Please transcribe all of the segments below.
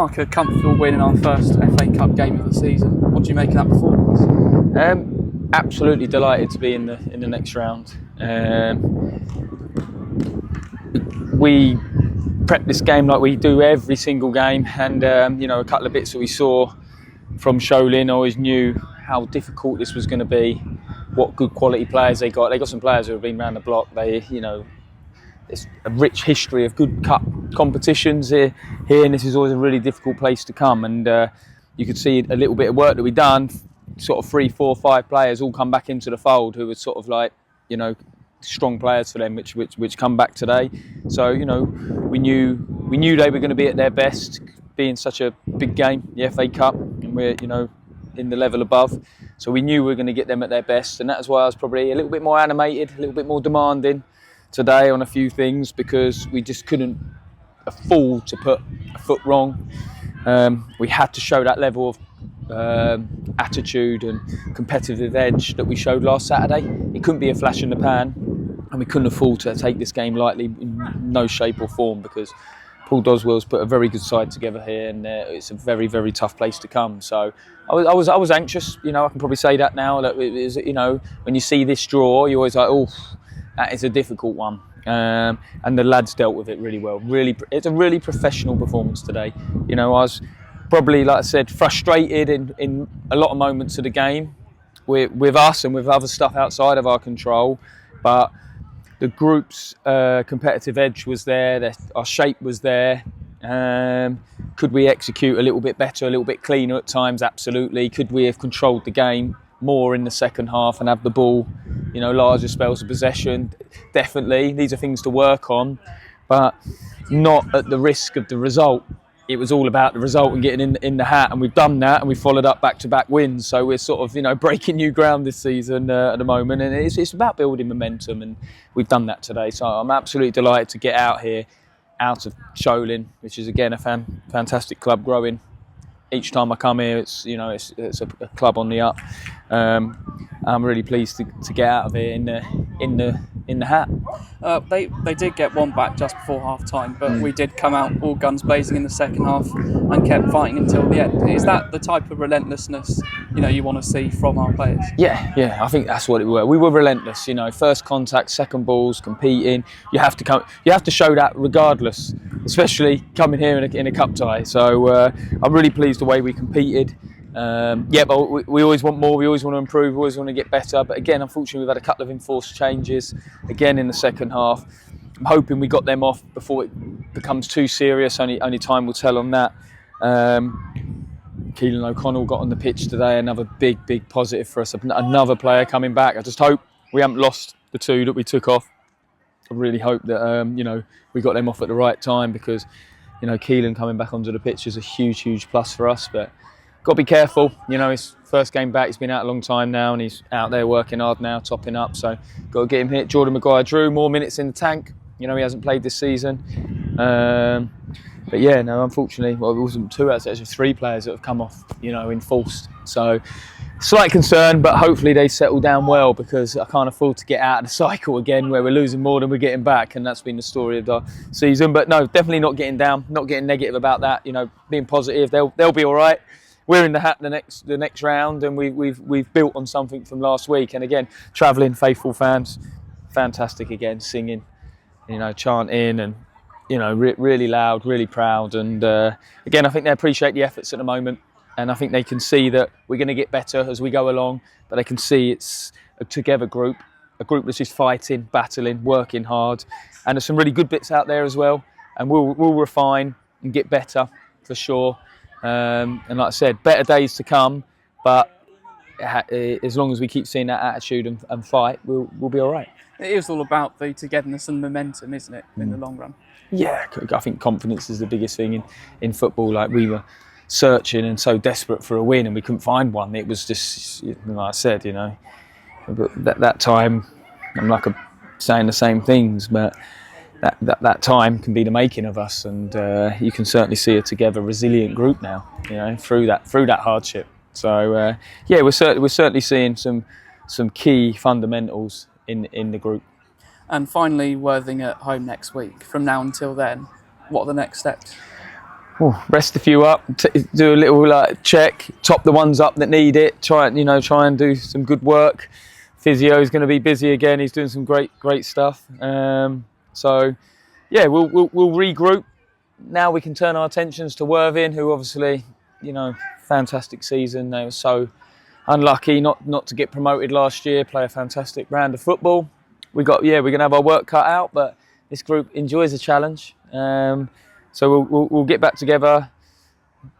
Like a comfortable win in our first FA Cup game of the season. What do you make of that performance? Absolutely delighted to be in the next round. We prep this game like we do every single game, and a couple of bits that we saw from Sholing, I always knew how difficult this was going to be. What good quality players they got. They got some players who have been around the block. It's a rich history of good cup competitions here, and this is always a really difficult place to come. And you could see a little bit of work that we've done. Sort of 3, 4, 5 players all come back into the fold who were sort of like, strong players for them, which come back today. So we knew they were going to be at their best, being such a big game, the FA Cup, and we're in the level above. So we knew we were going to get them at their best, and that's why I was probably a little bit more animated, a little bit more demanding today on a few things, because we just couldn't afford to put a foot wrong. We had to show that level of attitude and competitive edge that we showed last Saturday. It couldn't be a flash in the pan, and we couldn't afford to take this game lightly in no shape or form, because Paul Doswell's put a very good side together here, and it's a very, very tough place to come. So I was anxious. I can probably say that now. That it is, when you see this draw, you're always like, oh, that is a difficult one. And the lads dealt with it really well. It's a really professional performance today. I was probably, like I said, frustrated in a lot of moments of the game with us and with other stuff outside of our control. But the group's competitive edge was there. Our shape was there. Could we execute a little bit better, a little bit cleaner at times? Absolutely. Could we have controlled the game more in the second half and have the ball, larger spells of possession? Definitely. These are things to work on, but not at the risk of the result. It was all about the result and getting in the hat, and we've done that, and we've followed up back-to-back wins. So we're sort of, breaking new ground this season at the moment, and it's about building momentum, and we've done that today. So I'm absolutely delighted to get out here, out of Sholing, which is again a fantastic club growing. Each time I come here, it's a club on the up. I'm really pleased to get out of here in the hat. They did get one back just before half time, but we did come out all guns blazing in the second half and kept fighting until the end. Is that the type of relentlessness you want to see from our players? Yeah, I think that's what it were. We were relentless. First contact, second balls, competing. You have to show that regardless, especially coming here in a cup tie. So I'm really pleased the way we competed. But we always want more, we always want to improve, we always want to get better. But again, unfortunately, we've had a couple of enforced changes again in the second half. I'm hoping we got them off before it becomes too serious. Only time will tell on that. Keelan O'Connell got on the pitch today, another big positive for us. Another player coming back. I just hope we haven't lost the 2 that we took off. I really hope that we got them off at the right time, because Keelan coming back onto the pitch is a huge plus for us. But got to be careful. His first game back. He's been out a long time now, and he's out there working hard now, topping up. So got to get him hit. Jordan Maguire-Drew, more minutes in the tank. He hasn't played this season. But yeah, no, unfortunately, well, it wasn't 2 outs. There's 3 players that have come off, enforced. So slight concern, but hopefully they settle down well, because I can't afford to get out of the cycle again where we're losing more than we're getting back, and that's been the story of the season. But no, definitely not getting down, not getting negative about that. Being positive. They'll be all right. We're in the hat the next round, and we've built on something from last week. And again, travelling faithful fans, fantastic again, singing, chanting, and really loud, really proud. And again, I think they appreciate the efforts at the moment, and I think they can see that we're going to get better as we go along. But they can see it's a together group, a group that's just fighting, battling, working hard. And there's some really good bits out there as well, and we'll refine and get better for sure. And like I said, better days to come, but as long as we keep seeing that attitude and fight, we'll be all right. It is all about the togetherness and momentum, isn't it, in the long run? Yeah, I think confidence is the biggest thing in football. Like, we were searching and so desperate for a win, and we couldn't find one. It was just, like I said, but that time, I'm saying the same things, but that time can be the making of us, and you can certainly see a together, resilient group now. Through that hardship. So we're certainly seeing some key fundamentals in the group. And finally, Worthing at home next week. From now until then, what are the next steps? rest a few up, do a little check, top the ones up that need it. Try and do some good work. Physio is going to be busy again. He's doing some great stuff. So yeah, we'll regroup. Now we can turn our attentions to Worthing, who obviously, fantastic season. They were so unlucky not to get promoted last year. Play a fantastic brand of football. We're going to have our work cut out, but this group enjoys a challenge. So we'll get back together,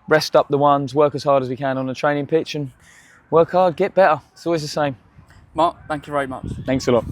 rest up the ones, work as hard as we can on the training pitch, and work hard, get better. It's always the same. Mark, thank you very much. Thanks a lot.